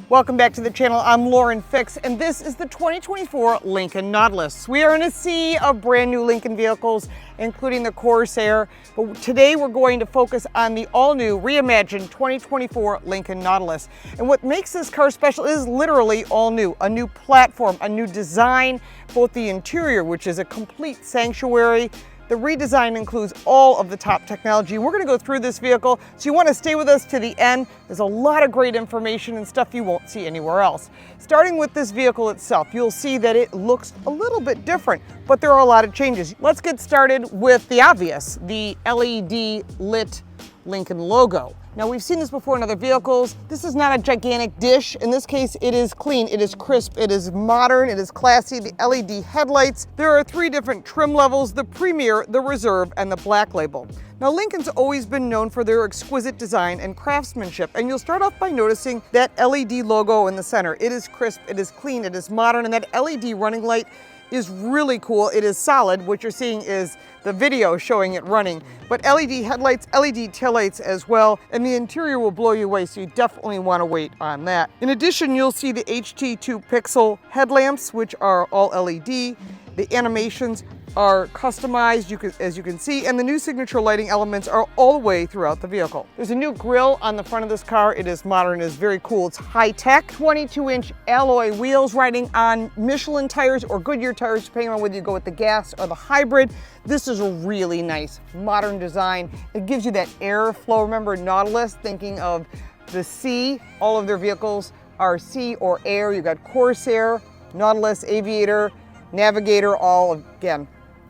Welcome back to the channel. I'm Lauren Fix, and this is the 2024 Lincoln Nautilus. We are in a sea of brand new Lincoln vehicles, including the Corsair, but today we're going to focus on the all-new reimagined 2024 Lincoln Nautilus. And what makes this car special is literally all new. A new platform, a new design, both the interior, which is a complete sanctuary. The redesign includes all of the top technology. We're going to go through this vehicle, so you want to stay with us to the end. There's a lot of great information and stuff you won't see anywhere else. Starting with this vehicle itself, you'll see that it looks a little bit different, but there are a lot of changes. Let's get started with the obvious, the LED lit Lincoln logo. Now, we've seen this before in other vehicles. This is not a gigantic dish. In this case, it is clean, it is crisp, it is modern, it is classy. The LED headlights. There are 3 different trim levels: the Premier, the Reserve, and the Black Label. Now, Lincoln's always been known for their exquisite design and craftsmanship, and you'll start off by noticing that LED logo in the center. It is crisp, it is clean, it is modern, and that LED running light is really cool. It is solid. What you're seeing is the video showing it running, but LED headlights, LED taillights as well, and the interior will blow you away, so you definitely want to wait on that. In addition, you'll see the HT2 pixel headlamps, which are all LED. The animations are customized, as you can see, and the new signature lighting elements are all the way throughout the vehicle. There's a new grille on the front of this car. It is modern, it is very cool, it's high-tech. 22-inch alloy wheels riding on Michelin tires or Goodyear tires, depending on whether you go with the gas or the hybrid. This is a really nice modern design. It gives you that airflow. Remember Nautilus, thinking of the sea. All of their vehicles are sea or air. You've got Corsair, Nautilus, Aviator, Navigator, all again,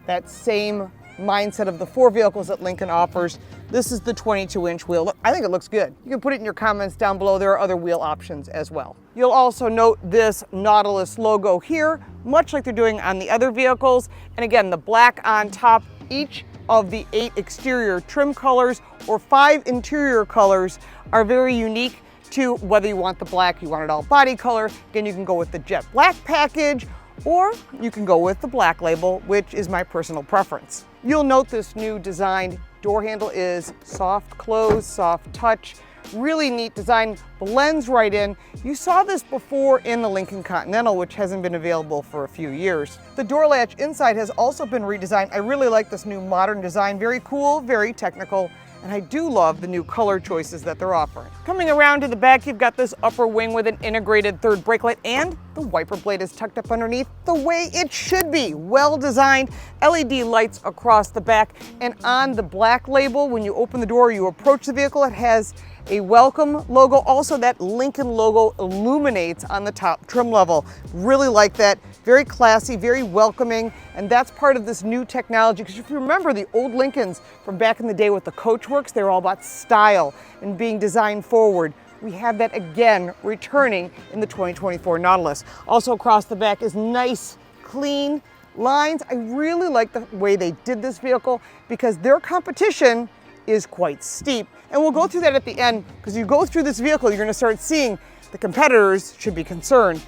that same mindset of the 4 vehicles that Lincoln offers. This is the 22-inch wheel. I think it looks good. You can put it in your comments down below. There are other wheel options as well. You'll also note this Nautilus logo here, much like they're doing on the other vehicles. And again, the black on top. Each of the 8 exterior trim colors or 5 interior colors are very unique to whether you want the black, you want it all body color. Again, you can go with the jet black package, or you can go with the Black Label, which is my personal preference. You'll note this new designed door handle is soft close, soft touch, really neat design, blends right in. You saw this before in the Lincoln Continental, which hasn't been available for a few years. The door latch inside has also been redesigned. I really like this new modern design, very cool, very technical, and I do love the new color choices that they're offering. Coming around to the back, you've got this upper wing with an integrated third brake light, and the wiper blade is tucked up underneath the way it should be. Well designed, LED lights across the back, and on the Black Label, when you open the door, you approach the vehicle, it has a welcome logo. Also, that Lincoln logo illuminates on the top trim level. Really like that. Very classy, very welcoming, and that's part of this new technology. Because if you remember the old Lincolns from back in the day with the Coachworks, they were all about style and being designed forward. We have that again returning in the 2024 Nautilus. Also across the back is nice, clean lines. I really like the way they did this vehicle because their competition is quite steep. And we'll go through that at the end, because you go through this vehicle, you're going to start seeing the competitors should be concerned.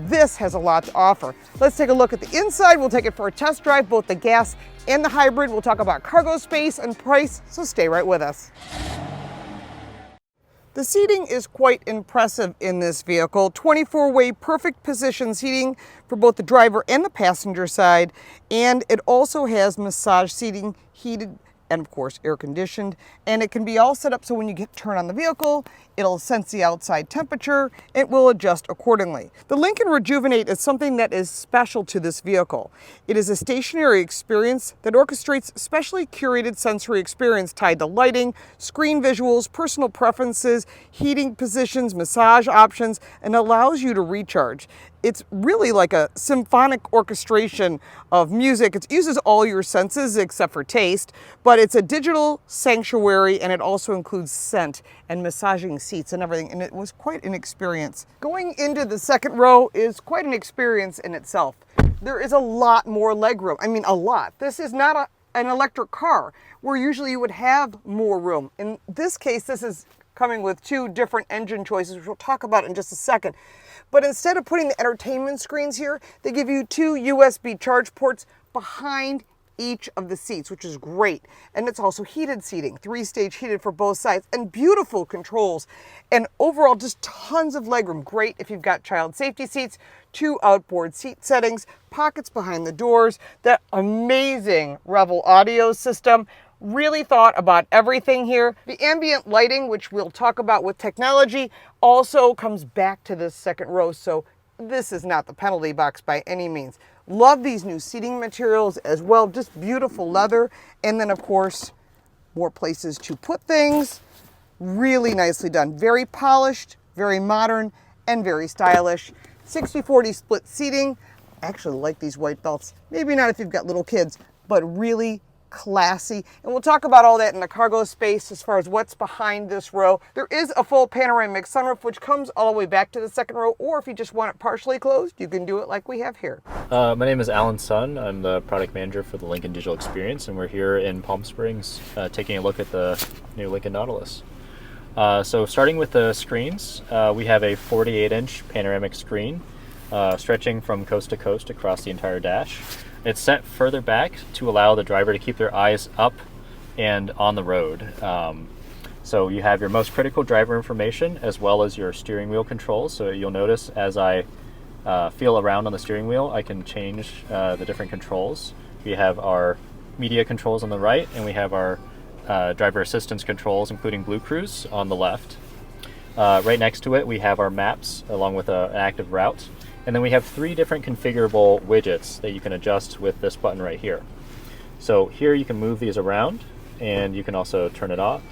This has a lot to offer. Let's take a look at the inside. We'll take it for a test drive, both the gas and the hybrid. We'll talk about cargo space and price, so stay right with us. The seating is quite impressive in this vehicle. 24-way perfect position seating for both the driver and the passenger side. And it also has massage seating, heated and of course air conditioned, and it can be all set up so when you turn on the vehicle, it'll sense the outside temperature, it will adjust accordingly. The Lincoln Rejuvenate is something that is special to this vehicle. It is a stationary experience that orchestrates specially curated sensory experience tied to lighting, screen visuals, personal preferences, heating positions, massage options, and allows you to recharge. It's really like a symphonic orchestration of music. It uses all your senses except for taste, but it's a digital sanctuary, and it also includes scent and massaging seats and everything, and it was quite an experience. Going into the second row is quite an experience in itself. There is a lot more legroom. I mean, a lot. This is not an electric car where usually you would have more room. In this case, this is coming with 2 different engine choices, which we'll talk about in just a second. But instead of putting the entertainment screens here, they give you 2 USB charge ports behind each of the seats, which is great. And it's also heated seating, 3-stage heated for both sides, and beautiful controls. And overall, just tons of legroom. Great if you've got child safety seats, 2 outboard seat settings, pockets behind the doors, that amazing Revel audio system. Really thought about everything here. The ambient lighting, which we'll talk about with technology, also comes back to this second row, so this is not the penalty box by any means. Love these new seating materials as well, just beautiful leather, and then of course, more places to put things. Really nicely done. Very polished, very modern, and very stylish. 60-40 split seating. I actually like these white belts. Maybe not if you've got little kids, but really classy. And we'll talk about all that in the cargo space as far as what's behind this row. There is a full panoramic sunroof, which comes all the way back to the second row, or if you just want it partially closed, you can do it like we have here. My name is Alan Sun. I'm the product manager for the Lincoln Digital Experience, and we're here in Palm Springs taking a look at the new Lincoln Nautilus. So starting with the screens, we have a 48-inch panoramic screen stretching from coast to coast across the entire dash. It's set further back to allow the driver to keep their eyes up and on the road. So you have your most critical driver information as well as your steering wheel controls. So you'll notice as I feel around on the steering wheel, I can change the different controls. We have our media controls on the right, and we have our driver assistance controls, including BlueCruise, on the left. Right next to it, we have our maps along with an active route. And then we have 3 different configurable widgets that you can adjust with this button right here. So here you can move these around, and you can also turn it off.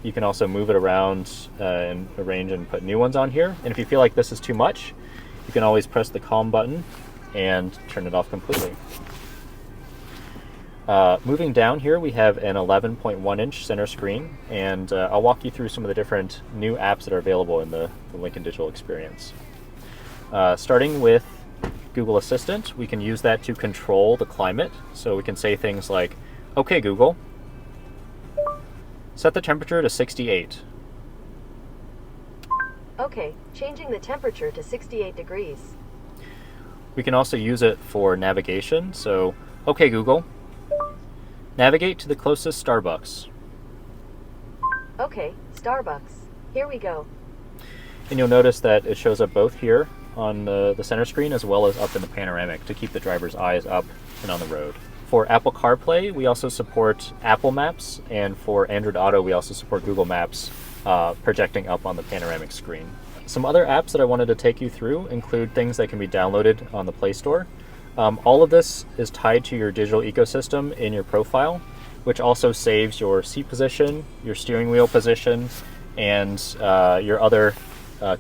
You can also move it around and arrange and put new ones on here. And if you feel like this is too much, you can always press the calm button and turn it off completely. Moving down here, we have an 11.1-inch center screen, and I'll walk you through some of the different new apps that are available in the Lincoln Digital Experience. Starting with Google Assistant, we can use that to control the climate. So we can say things like, "Okay, Google, set the temperature to 68. Okay, changing the temperature to 68 degrees. We can also use it for navigation. So, "Okay, Google, navigate to the closest Starbucks." Okay, Starbucks. Here we go. And you'll notice that it shows up both here on the center screen as well as up in the panoramic to keep the driver's eyes up and on the road. For Apple CarPlay, we also support Apple Maps, and for Android Auto, we also support Google Maps projecting up on the panoramic screen. Some other apps that I wanted to take you through include things that can be downloaded on the Play Store. All of this is tied to your digital ecosystem in your profile, which also saves your seat position, your steering wheel position, and your other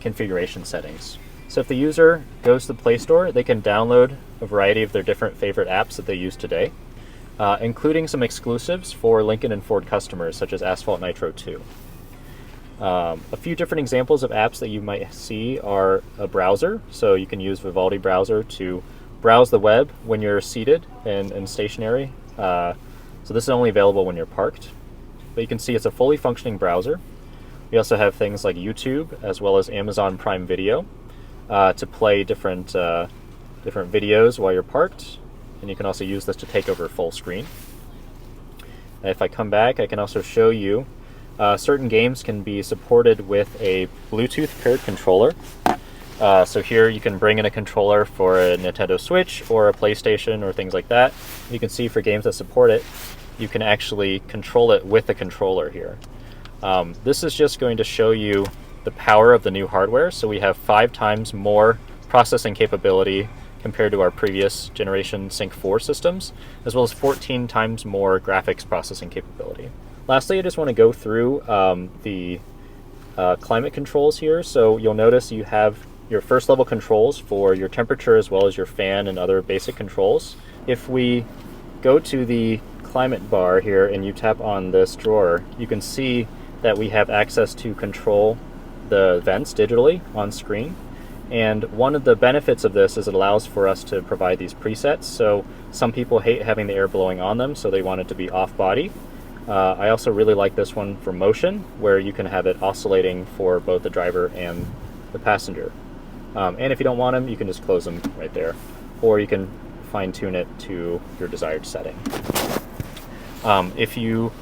configuration settings. So if the user goes to the Play Store, they can download a variety of their different favorite apps that they use today, including some exclusives for Lincoln and Ford customers, such as Asphalt Nitro 2. A few different examples of apps that you might see are a browser. So you can use Vivaldi browser to browse the web when you're seated and stationary. So this is only available when you're parked. But you can see it's a fully functioning browser. We also have things like YouTube as well as Amazon Prime Video to play different videos while you're parked. And you can also use this to take over full screen. If I come back, I can also show you certain games can be supported with a Bluetooth paired controller. So here you can bring in a controller for a Nintendo Switch or a PlayStation or things like that. You can see for games that support it, you can actually control it with the controller here. This is just going to show you the power of the new hardware. So we have 5 times more processing capability compared to our previous generation Sync 4 systems, as well as 14 times more graphics processing capability. Lastly, I just want to go through the climate controls here. So you'll notice you have your first level controls for your temperature as well as your fan and other basic controls. If we go to the climate bar here and you tap on this drawer, you can see that we have access to control the vents digitally on screen. And one of the benefits of this is it allows for us to provide these presets. So some people hate having the air blowing on them, so they want it to be off body. I also really like this one for motion, where you can have it oscillating for both the driver and the passenger. And if you don't want them, you can just close them right there. Or you can fine tune it to your desired setting. If you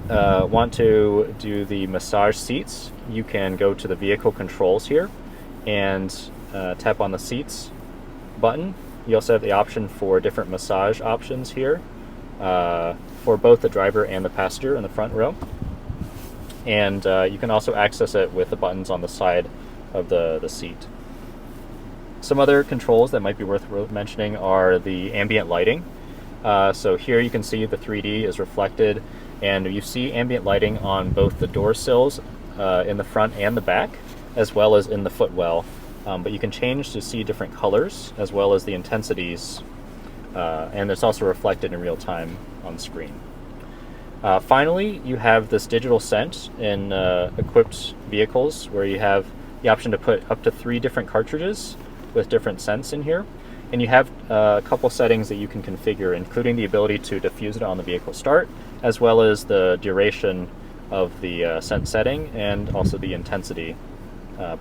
want to do the massage seats, you can go to the vehicle controls here and tap on the seats button. You also have the option for different massage options here for both the driver and the passenger in the front row. And you can also access it with the buttons on the side of the seat. Some other controls that might be worth mentioning are the ambient lighting. So here you can see the 3D is reflected, and you see ambient lighting on both the door sills in the front and the back, as well as in the footwell. But you can change to see different colors as well as the intensities, and it's also reflected in real time on screen. Finally, you have this digital scent in equipped vehicles where you have the option to put up to 3 different cartridges with different scents in here. And you have a couple settings that you can configure, including the ability to diffuse it on the vehicle start, as well as the duration of the scent setting and also the intensity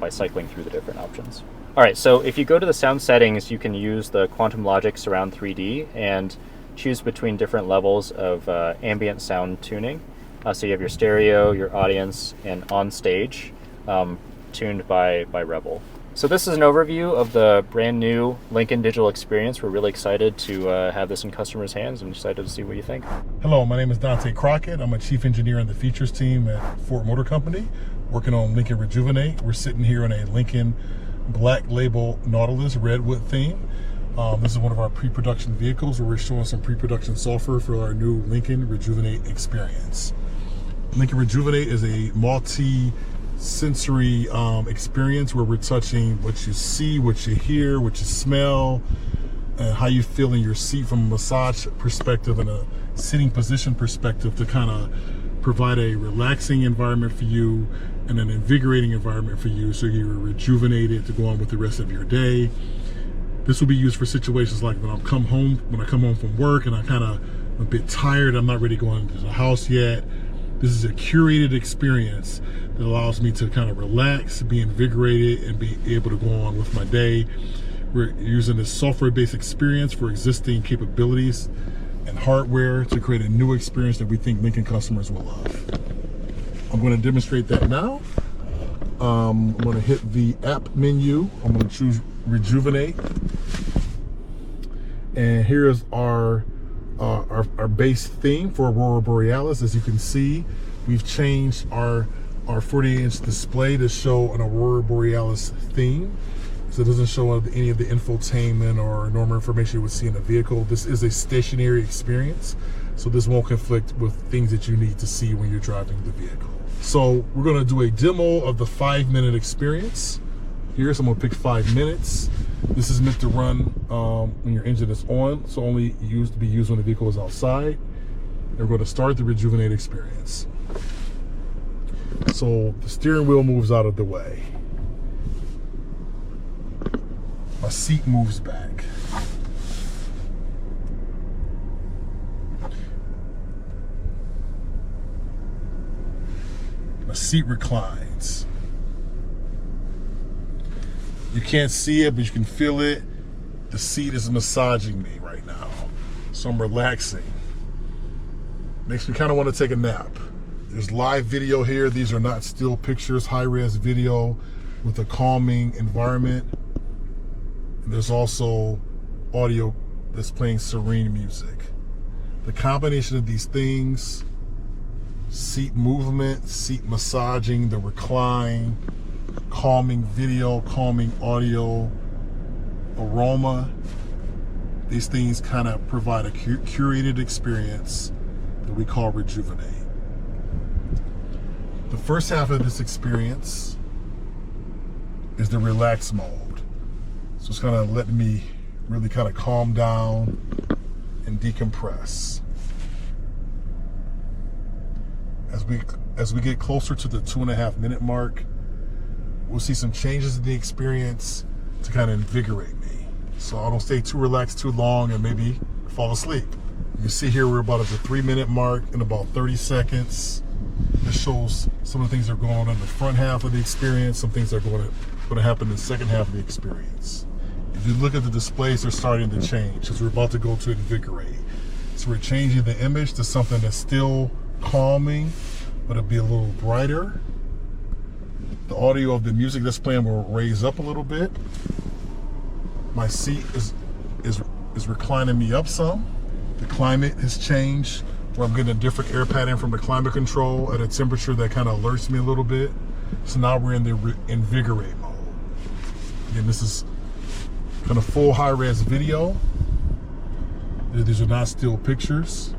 by cycling through the different options. All right, so if you go to the sound settings, you can use the Quantum Logic Surround 3D and choose between different levels of ambient sound tuning. So you have your stereo, your audience, and on stage tuned by Rebel. So this is an overview of the brand new Lincoln Digital Experience. We're really excited to have this in customers' hands and excited to see what you think. Hello, my name is Dante Crockett. I'm a chief engineer on the features team at Ford Motor Company, working on Lincoln Rejuvenate. We're sitting here in a Lincoln Black Label Nautilus Redwood theme. This is one of our pre-production vehicles where we're showing some pre-production software for our new Lincoln Rejuvenate experience. Lincoln Rejuvenate is a multi-sensory experience where we're touching what you see, what you hear, what you smell, and how you feel in your seat from a massage perspective and a sitting position perspective to kind of provide a relaxing environment for you and an invigorating environment for you so you're rejuvenated to go on with the rest of your day. This will be used for situations like when I come home from work and I kind of a bit tired, I'm not ready to go into the house yet. This is a curated experience that allows me to kind of relax, be invigorated, and be able to go on with my day. We're using this software-based experience for existing capabilities and hardware to create a new experience that we think Lincoln customers will love. I'm going to demonstrate that now. I'm going to hit the app menu. I'm going to choose Rejuvenate. And here's our base theme for Aurora Borealis. As you can see, we've changed our 48-inch display to show an Aurora Borealis theme. So it doesn't show any of the infotainment or normal information you would see in a vehicle. This is a stationary experience, so this won't conflict with things that you need to see when you're driving the vehicle. So we're going to do a demo of the 5-minute experience here. So I'm going to pick 5 minutes. This is meant to run when your engine is on, so only be used when the vehicle is outside. And we're going to start the Rejuvenate experience. So the steering wheel moves out of the way. My seat moves back. My seat reclines. You can't see it, but you can feel it. The seat is massaging me right now. So I'm relaxing. Makes me kind of want to take a nap. There's live video here. These are not still pictures, high-res video with a calming environment. And there's also audio that's playing serene music. The combination of these things, seat movement, seat massaging, the recline, calming video, calming audio, aroma, these things kind of provide a curated experience that we call Rejuvenate. The first half of this experience is the relax mode. So it's kind of letting me really kind of calm down and decompress. As we get closer to the 2.5 minute mark, we'll see some changes in the experience to kind of invigorate me. So I don't stay too relaxed too long and maybe fall asleep. You can see here we're about at the 3-minute mark in about 30 seconds. This shows some of the things that are going on in the front half of the experience, some things that are going to happen in the second half of the experience. If you look at the displays, they're starting to change because we're about to go to invigorate. So we're changing the image to something that's still calming, but it'll be a little brighter. The audio of the music that's playing will raise up a little bit. My seat is reclining me up some. The climate has changed, where I'm getting a different air pattern from the climate control at a temperature that kind of alerts me a little bit. So now we're in the invigorate mode. Again, this is kind of full high-res video. These are not still pictures.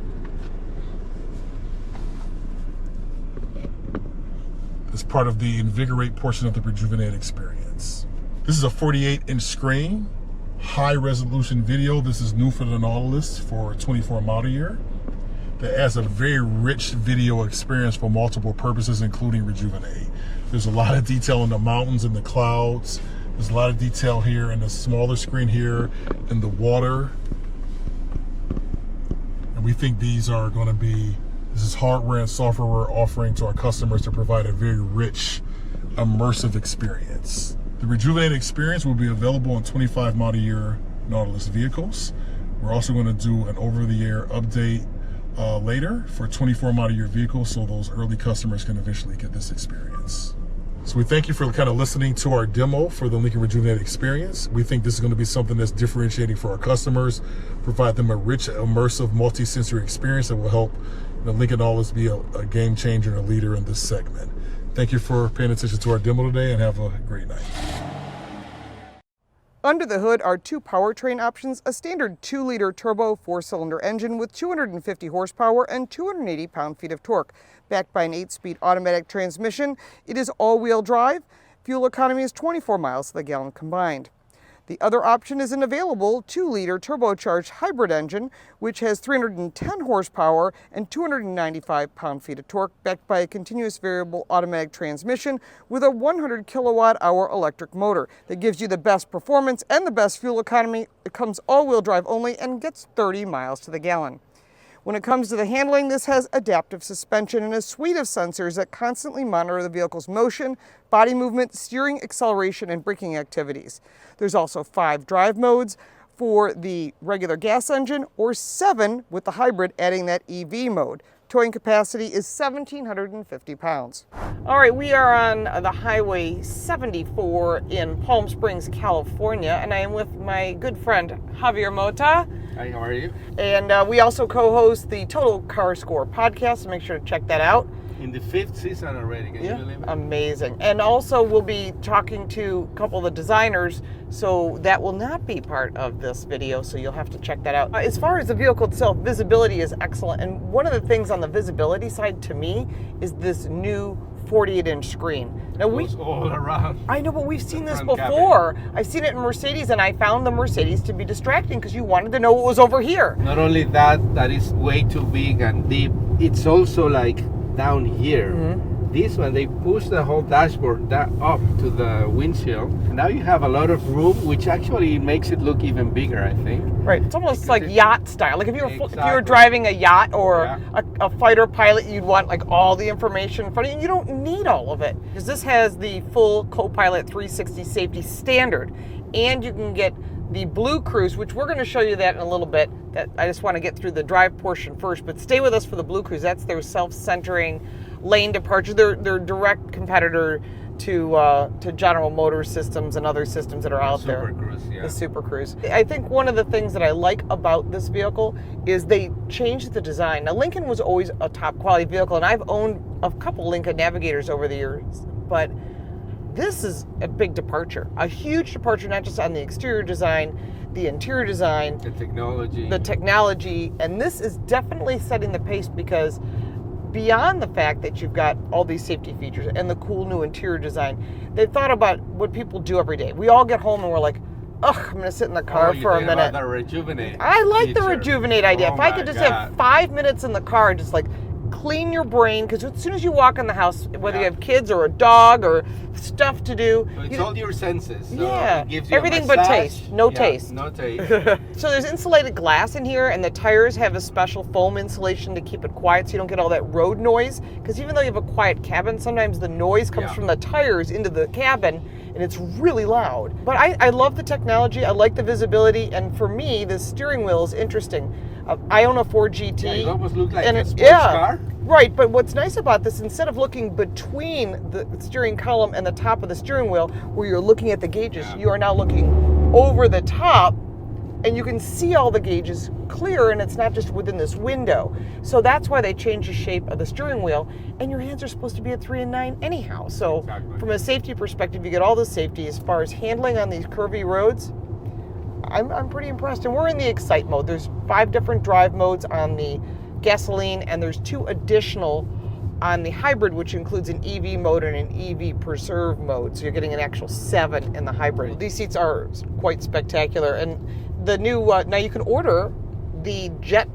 It's part of the invigorate portion of the Rejuvenate experience. This is a 48-inch screen, high-resolution video. This is new for the Nautilus for 24 model year. That adds a very rich video experience for multiple purposes, including Rejuvenate. There's a lot of detail in the mountains and the clouds. There's a lot of detail here in the smaller screen here in the water. And we think these are going to be, this is hardware and software we're offering to our customers to provide a very rich, immersive experience. The Rejuvenate experience will be available in 25 model year Nautilus vehicles. We're also going to do an over-the-air update later for 24 model year vehicles, so those early customers can eventually get this experience. So we thank you for kind of listening to our demo for the Lincoln Rejuvenate experience. We think this is going to be something that's differentiating for our customers, provide them a rich, immersive, multi-sensory experience that will help the Lincoln Nautilus be a game changer and a leader in this segment. Thank you for paying attention to our demo today, and have a great night. Under the hood are two powertrain options, a standard 2-liter turbo 4-cylinder engine with 250 horsepower and 280 pound-feet of torque. Backed by an 8-speed automatic transmission, it is all-wheel drive. Fuel economy is 24 miles to the gallon combined. The other option is an available 2-liter turbocharged hybrid engine, which has 310 horsepower and 295 pound-feet of torque, backed by a continuous variable automatic transmission with a 100 kilowatt-hour electric motor that gives you the best performance and the best fuel economy. It comes all-wheel drive only and gets 30 miles to the gallon. When it comes to the handling, this has adaptive suspension and a suite of sensors that constantly monitor the vehicle's motion, body movement, steering, acceleration, and braking activities. There's also 5 drive modes for the regular gas engine, or 7 with the hybrid, adding that EV mode. Towing capacity is 1,750 pounds. All right, we are on the Highway 74 in Palm Springs, California, and I am with my good friend Javier Mota. Hi, how are you? And we also co-host the Total Car Score podcast, so make sure to check that out. In the 5th season already, can you believe it? Amazing. And also we'll be talking to a couple of the designers, so that will not be part of this video, so you'll have to check that out. As far as the vehicle itself, visibility is excellent, and one of the things on the visibility side to me is this new 48-inch screen. Now It goes all around. I know, but we've seen this front before. I've seen it in Mercedes, and I found the Mercedes to be distracting because you wanted to know what was over here. Not only that is way too big and deep, it's also like down here. This one, they push the whole dashboard up to the windshield. And now you have a lot of room, which actually makes it look even bigger, I think. Right, it's almost like yacht style. Like if you were Exactly. driving a yacht or Yeah. a fighter pilot, you'd want like all the information in front of you. You don't need all of it because this has the full Co-Pilot 360 safety standard, and you can get the BlueCruise, which we're going to show you that in a little bit. That I just want to get through the drive portion first, but stay with us for the BlueCruise. That's their self-centering lane departure. They're direct competitor to General Motors systems and other systems that are out there. Super Cruise, yeah. The Super Cruise. I think one of the things that I like about this vehicle is they changed the design. Now, Lincoln was always a top quality vehicle, and I've owned a couple Lincoln Navigators over the years, but this is a big departure, a huge departure, not just on the exterior design, the interior design, The technology. and this is definitely setting the pace because beyond the fact that you've got all these safety features and the cool new interior design, they thought about what people do every day. We all get home and we're like, ugh, I'm going to sit in the car for a minute. The Rejuvenate I like the feature. Rejuvenate idea. Oh if I could my just God. have 5 minutes in the car, just like clean your brain, because as soon as you walk in the house, whether you have kids or a dog or stuff to do, So it's all your senses. So yeah, it gives you everything a but massage. taste. No taste. No taste. So there's insulated glass in here, and the tires have a special foam insulation to keep it quiet so you don't get all that road noise. Because even though you have a quiet cabin, sometimes the noise comes from the tires into the cabin, and it's really loud. But I love the technology. I like the visibility, and for me, the steering wheel is interesting. I own a Ford GT. Yeah, it almost looks like and a sports car. Right, but what's nice about this, instead of looking between the steering column and the top of the steering wheel, where you're looking at the gauges, you are now looking over the top, and you can see all the gauges clear, and it's not just within this window. So that's why they changed the shape of the steering wheel, and your hands are supposed to be at 3 and 9 anyhow. So from a safety perspective, you get all the safety as far as handling on these curvy roads. I'm pretty impressed, and we're in the Excite mode. There's 5 different drive modes on the gasoline, and there's 2 additional on the hybrid, which includes an EV mode and an EV preserve mode. So you're getting an actual 7 in the hybrid. These seats are quite spectacular, and the new now you can order the jet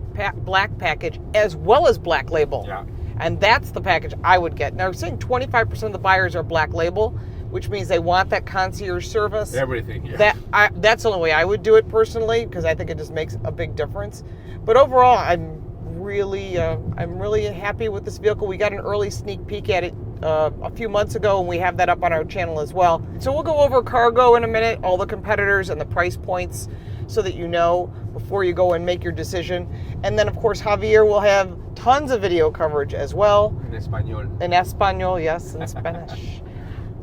black package as well as black label. Yeah. And that's the package I would get. Now, we're saying 25% of the buyers are black label, which means they want that concierge service. Everything, yeah. That's the only way I would do it personally, because I think it just makes a big difference. But overall, I'm really happy with this vehicle. We got an early sneak peek at it a few months ago, and we have that up on our channel as well. So we'll go over cargo in a minute, all the competitors and the price points, so that you know before you go and make your decision. And then, of course, Javier will have tons of video coverage as well. In Espanol. In Espanol, yes, in Spanish.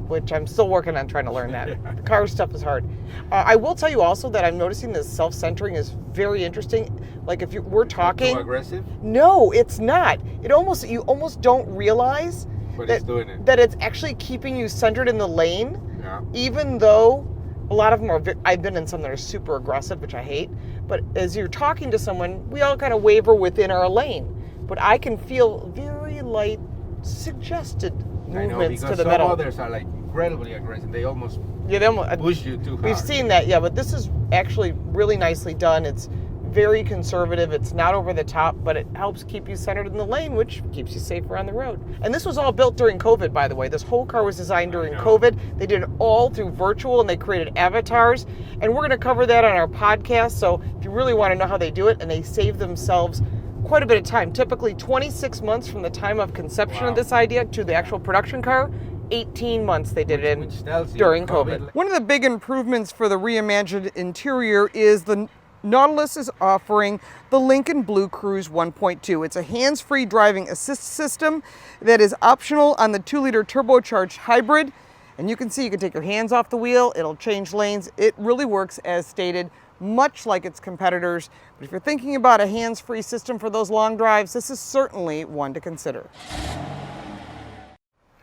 Which I'm still working on trying to learn that. The car stuff is hard. I will tell you also that I'm noticing this self-centering is very interesting. Like if we're talking... Too aggressive? No, it's not. You almost don't realize But it's doing it. that it's actually keeping you centered in the lane. Yeah. Even though a lot of them are, I've been in some that are super aggressive, which I hate. But as you're talking to someone, we all kind of waver within our lane. But I can feel very light, suggested movements to the some middle. others are like incredibly aggressive. They almost Yeah, push you too hard. we've seen that, yeah, but this is actually really nicely done. It's very conservative. It's not over the top, but it helps keep you centered in the lane, which keeps you safer on the road. And this was all built during COVID, by the way. This whole car was designed during COVID. They did it all through virtual, and they created avatars. And we're going to cover that on our podcast. So if you really want to know how they do it, and they save themselves quite a bit of time, typically 26 months from the time of conception of this idea to the actual production car. 18 months they did it in during COVID. One of the big improvements for the reimagined interior is the Nautilus is offering the Lincoln BlueCruise 1.2. It's a hands-free driving assist system that is optional on the 2-liter turbocharged hybrid. And you can see you can take your hands off the wheel. It'll change lanes. It really works as stated, much like its competitors. But if you're thinking about a hands-free system for those long drives, this is certainly one to consider.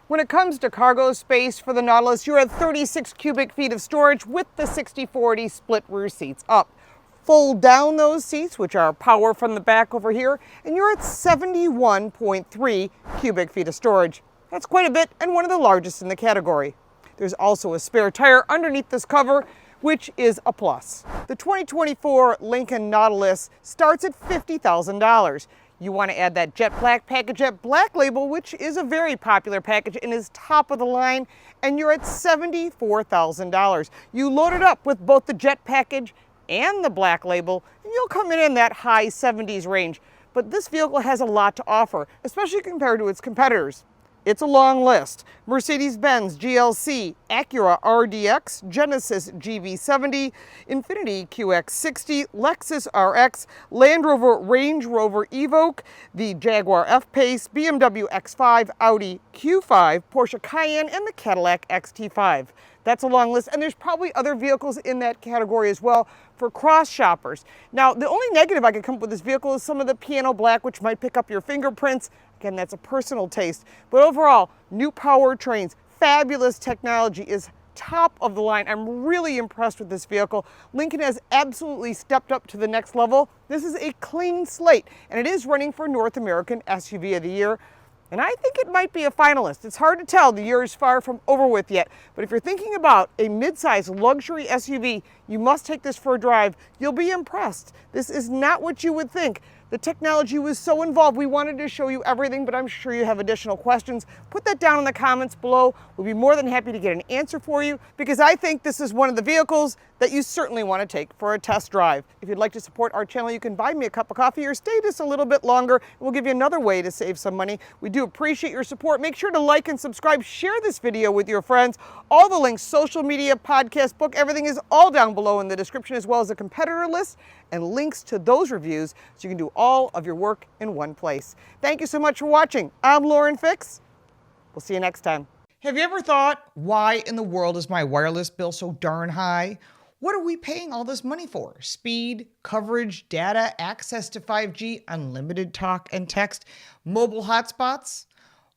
When it comes to cargo space for the Nautilus, you're at 36 cubic feet of storage with the 60/40 split rear seats up. Fold down those seats, which are power from the back over here, and you're at 71.3 cubic feet of storage. That's quite a bit, and one of the largest in the category. There's also a spare tire underneath this cover, which is a plus. The 2024 Lincoln Nautilus starts at $50,000. You want to add that jet black package at black label, which is a very popular package and is top of the line, and you're at $74,000. You load it up with both the jet package and the black label, and you'll come in that high 70s range. But this vehicle has a lot to offer, especially compared to its competitors. It's a long list. Mercedes-Benz GLC, Acura RDX, Genesis GV70, Infiniti QX60, Lexus RX, Land Rover Range Rover Evoque, the Jaguar F-Pace, BMW X5, Audi Q5, Porsche Cayenne, and the Cadillac XT5. That's a long list, and there's probably other vehicles in that category as well for cross shoppers. Now, the only negative I could come up with this vehicle is some of the piano black, which might pick up your fingerprints. Again, that's a personal taste. But overall, new powertrains, fabulous technology, is top of the line. I'm really impressed with this vehicle. Lincoln has absolutely stepped up to the next level. This is a clean slate, and it is running for North American SUV of the Year. And I think it might be a finalist. It's hard to tell. The year is far from over with yet. But if you're thinking about a mid-size luxury SUV, you must take this for a drive. You'll be impressed. This is not what you would think. The technology was so involved. We wanted to show you everything, but I'm sure you have additional questions. Put that down in the comments below. We'll be more than happy to get an answer for you, because I think this is one of the vehicles that you certainly want to take for a test drive. If you'd like to support our channel, you can buy me a cup of coffee or stay just a little bit longer. We'll give you another way to save some money. We do appreciate your support. Make sure to like and subscribe. Share this video with your friends. All the links, social media, podcast, book, everything is all down below in the description, as well as a competitor list and links to those reviews so you can do all of your work in one place. Thank you so much for watching. I'm Lauren Fix. We'll see you next time. Have you ever thought, why in the world is my wireless bill so darn high? What are we paying all this money for? Speed, coverage, data, access to 5G, unlimited talk and text, mobile hotspots?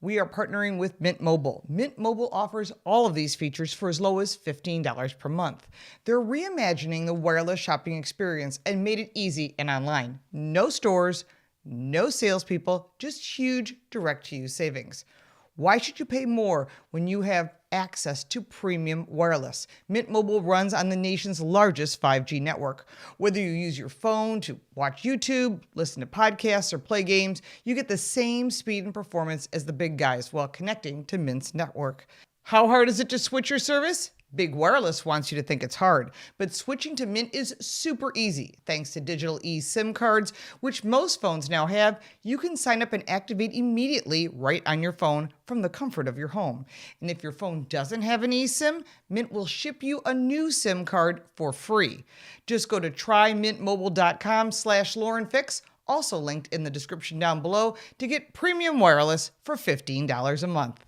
We are partnering with Mint Mobile. Mint Mobile offers all of these features for as low as $15 per month. They're reimagining the wireless shopping experience and made it easy and online. No stores, no salespeople, just huge direct-to-you savings. Why should you pay more when you have access to premium wireless? Mint Mobile runs on the nation's largest 5G network. Whether you use your phone to watch YouTube, listen to podcasts, or play games, you get the same speed and performance as the big guys while connecting to Mint's network. How hard is it to switch your service? Big Wireless wants you to think it's hard, but switching to Mint is super easy. Thanks to digital eSIM cards, which most phones now have, you can sign up and activate immediately right on your phone from the comfort of your home. And if your phone doesn't have an eSIM, Mint will ship you a new SIM card for free. Just go to trymintmobile.com/LaurenFix, also linked in the description down below, to get premium wireless for $15 a month.